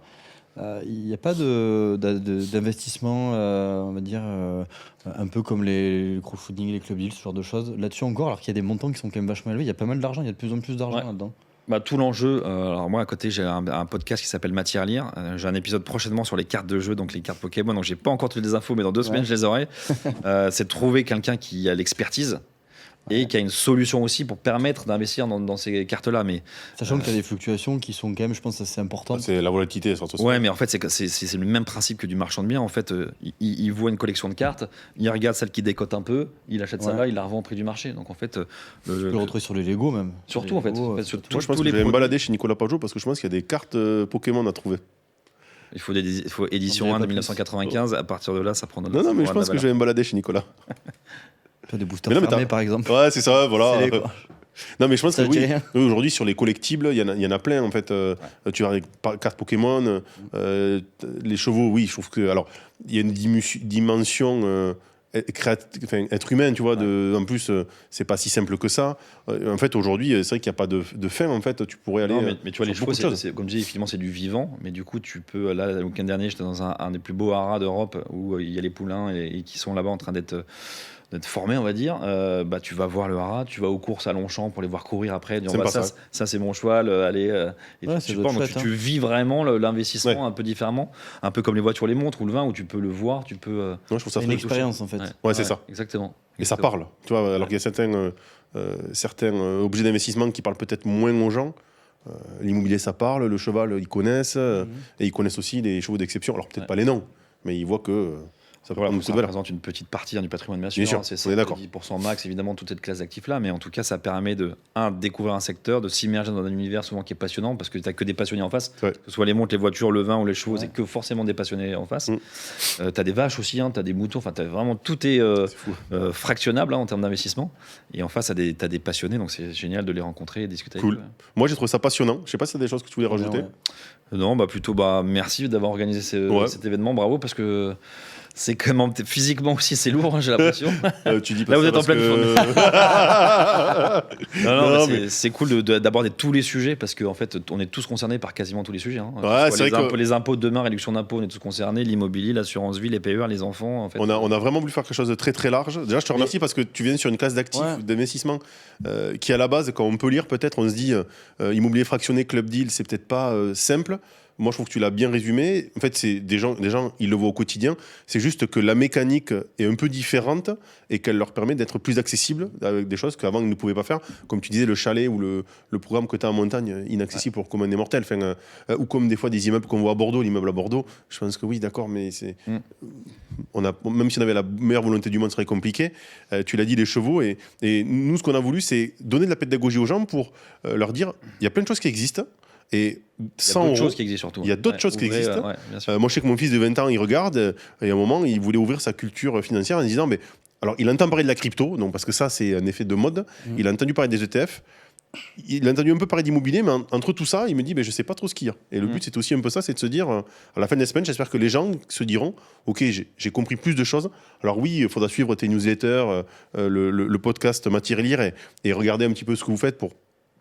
il n'y a pas d'investissement, on va dire, un peu comme les crowdfunding, les club deals, ce genre de choses. Là-dessus encore, alors qu'il y a des montants qui sont quand même vachement élevés, il y a pas mal d'argent, il y a de plus en plus d'argent là-dedans. Bah, tout l'enjeu, alors moi à côté j'ai un podcast qui s'appelle Matière à lire, j'ai un épisode prochainement sur les cartes de jeu, donc les cartes Pokémon, donc j'ai pas encore toutes les infos mais dans 2 semaines je les aurai. C'est de trouver quelqu'un qui a l'expertise et qui a une solution aussi pour permettre d'investir dans ces cartes-là. Mais sachant qu'il y a des fluctuations qui sont quand même, je pense, assez importantes. C'est la volatilité, surtout. Ouais, mais en fait, c'est le même principe que du marchand de biens. En fait, il voit une collection de cartes, il regarde celle qui décote un peu, il achète celle-là, il la revend au prix du marché. Donc en fait, tu peux le retrouver sur les Lego même. Surtout en fait. Moi, je pense que je vais me balader chez Nicolas Pajot parce que je pense qu'il y a des cartes Pokémon à trouver. Il faut édition 1 de 1995. À partir de là, ça prend. Non, mais je pense que je vais me balader chez Nicolas. Des boosters fermés par exemple. Ouais, c'est ça, voilà. Non, mais je pense que oui, aujourd'hui sur les collectibles, il y en a plein en fait. Tu as les cartes Pokémon, les chevaux, oui, je trouve que. Alors, il y a une dimension être humain, tu vois. En plus, c'est pas si simple que ça. En fait, aujourd'hui, c'est vrai qu'il n'y a pas de fin. En fait, tu pourrais aller. Non, mais tu vois, les chevaux, comme je disais, effectivement, c'est du vivant. Mais du coup, tu peux. Là, le week-end dernier, j'étais dans un des plus beaux haras d'Europe où il y a les poulains et qui sont là-bas en train d'être formé, on va dire. Tu vas voir le haras, tu vas aux courses à Longchamp pour les voir courir après, dire ça c'est mon cheval, allez. Tu vis vraiment l'investissement un peu différemment, un peu comme les voitures, les montres ou le vin où tu peux le voir, tu peux. Je trouve ça une expérience en fait. Ouais, c'est ça. Exactement. Et ça parle, tu vois. Alors qu'il y a certains objets d'investissement qui parlent peut-être moins aux gens. L'immobilier, ça parle, le cheval, ils connaissent, et ils connaissent aussi les chevaux d'exception. Alors peut-être pas les noms, mais ils voient que. Ça représente une petite partie du patrimoine, bien sûr. C'est 10% max, évidemment, toute cette classe d'actifs-là. Mais en tout cas, ça permet de découvrir un secteur, de s'immerger dans un univers souvent qui est passionnant, parce que tu n'as que des passionnés en face. Que ce soit les montres, les voitures, le vin ou les chevaux, c'est que forcément des passionnés en face. Tu as des vaches aussi, tu as des moutons, vraiment tout est fractionnable en termes d'investissement. Et en face, tu as des passionnés, donc c'est génial de les rencontrer et discuter avec eux. Moi, j'ai trouvé ça passionnant. Je ne sais pas si tu as des choses que tu voulais rajouter. Non, plutôt merci d'avoir organisé cet événement. Bravo, parce que. C'est quand même physiquement aussi, c'est lourd, j'ai l'impression. Tu dis pas là, vous êtes en pleine forme. C'est cool d'aborder tous les sujets parce qu'en fait, on est tous concernés par quasiment tous les sujets. Les impôts de demain, réduction d'impôts, on est tous concernés. L'immobilier, l'assurance vie, les PER, les enfants. En fait. On a vraiment voulu faire quelque chose de très très large. Déjà, je te remercie parce que tu viens sur une classe d'actifs, d'investissement qui, à la base, quand on peut lire, peut-être, on se dit immobilier fractionné, club deal, c'est peut-être pas simple. Moi, je trouve que tu l'as bien résumé. En fait, c'est des gens, ils le voient au quotidien. C'est juste que la mécanique est un peu différente et qu'elle leur permet d'être plus accessible avec des choses qu'avant, ils ne pouvaient pas faire. Comme tu disais, le chalet ou le programme que tu as en montagne, inaccessible pour le commun des mortels. Ou comme des fois des immeubles qu'on voit à Bordeaux, l'immeuble à Bordeaux. Je pense que oui, d'accord, mais c'est... même si on avait la meilleure volonté du monde, ce serait compliqué. Tu l'as dit, les chevaux. Et nous, ce qu'on a voulu, c'est donner de la pédagogie aux gens pour leur dire, il y a plein de choses qui existent. Et il y a d'autres choses qui existent surtout. Il y a d'autres choses qui existent. Moi, je sais que mon fils de 20 ans, il regarde, et à un moment, il voulait ouvrir sa culture financière en disant, alors, il entend parler de la crypto, donc, parce que ça, c'est un effet de mode. Il a entendu parler des ETF. il a entendu un peu parler d'immobilier, mais entre tout ça, il me dit je sais pas trop ce qu'il y a. Et le but, c'est aussi un peu ça, c'est de se dire, à la fin de la semaine, j'espère que les gens se diront, ok, j'ai compris plus de choses. Alors oui, il faudra suivre tes newsletters, le podcast Matière et Lire, et regarder un petit peu ce que vous faites pour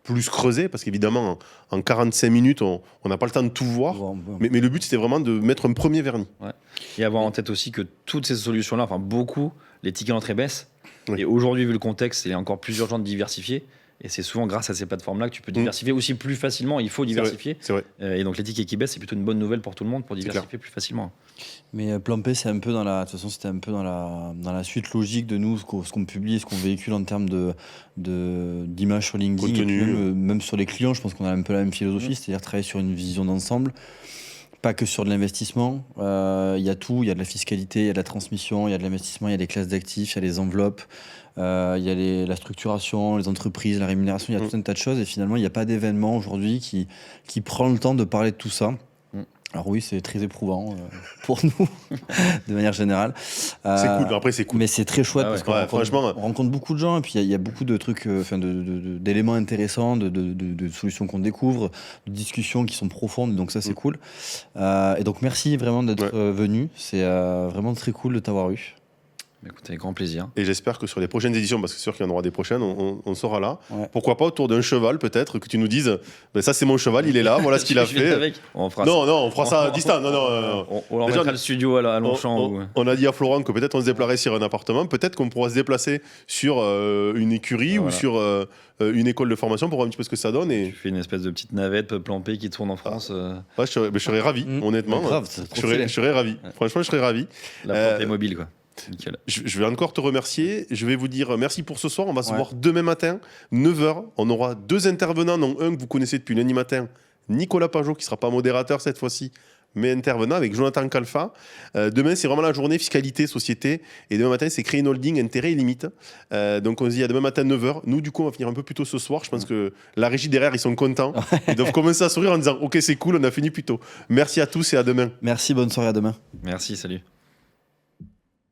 plus creuser, parce qu'évidemment, en 45 minutes, on n'a pas le temps de tout voir. Mais le but, c'était vraiment de mettre un premier vernis. Ouais. Et avoir en tête aussi que toutes ces solutions-là, enfin beaucoup, les tickets d'entrée baissent. Et aujourd'hui, vu le contexte, il est encore plus urgent de diversifier. Et c'est souvent grâce à ces plateformes-là que tu peux diversifier aussi plus facilement. Il faut diversifier. C'est vrai. Et donc les tickets qui baissent, c'est plutôt une bonne nouvelle pour tout le monde pour diversifier plus facilement. Mais Plan P, c'est un peu dans la. De toute façon, c'était un peu dans la suite logique de nous, ce qu'on publie, ce qu'on véhicule en termes d'images sur LinkedIn. Contenu. Et puis même sur les clients, je pense qu'on a un peu la même philosophie, c'est-à-dire travailler sur une vision d'ensemble. Pas que sur de l'investissement, il y a tout, il y a de la fiscalité, il y a de la transmission, il y a de l'investissement, il y a des classes d'actifs, il y a les enveloppes, il y a la structuration, les entreprises, la rémunération, il y a tout un tas de choses et finalement il n'y a pas d'événement aujourd'hui qui prend le temps de parler de tout ça. Alors oui, c'est très éprouvant pour nous, de manière générale. C'est cool, après c'est cool. Mais c'est très chouette parce qu'on franchement, on rencontre beaucoup de gens et puis il y a beaucoup de trucs, d'éléments intéressants, de solutions qu'on découvre, de discussions qui sont profondes, donc ça c'est cool. Et donc merci vraiment d'être venu, c'est vraiment très cool de t'avoir eu. Écoute, avec grand plaisir. Et j'espère que sur les prochaines éditions, parce que c'est sûr qu'il y en aura des prochaines, on sera là. Ouais. Pourquoi pas autour d'un cheval, peut-être, que tu nous dises ça c'est mon cheval, il est là, voilà ce qu'il a fait. On fera on fera ça à distance. On mettra le studio à Longchamp. On a dit à Florent que peut-être on se déplacerait sur un appartement, peut-être qu'on pourra se déplacer sur une écurie ou sur une école de formation pour voir un petit peu ce que ça donne. Et... Tu fais une espèce de petite navette Plan P qui tourne en France. Ouais, je serais ravi, honnêtement. Grave, je serais ravi. Ouais. Franchement, je serais ravi. La Plan P mobile, quoi. Nickel. Je vais encore te remercier. Je vais vous dire merci pour ce soir. On va se voir demain matin, 9h. On aura 2 intervenants, dont un que vous connaissez depuis lundi matin, Nicolas Pajot, qui ne sera pas modérateur cette fois-ci, mais intervenant avec Jonathan Calfa. Demain, c'est vraiment la journée fiscalité, société. Et demain matin, c'est créer une holding, intérêt et limite. Donc, on se dit à demain matin, 9h. Nous, du coup, on va finir un peu plus tôt ce soir. Je pense que la régie derrière, ils sont contents. Ils doivent commencer à sourire en disant ok, c'est cool, on a fini plus tôt. Merci à tous et à demain. Merci, bonne soirée, à demain. Merci, salut.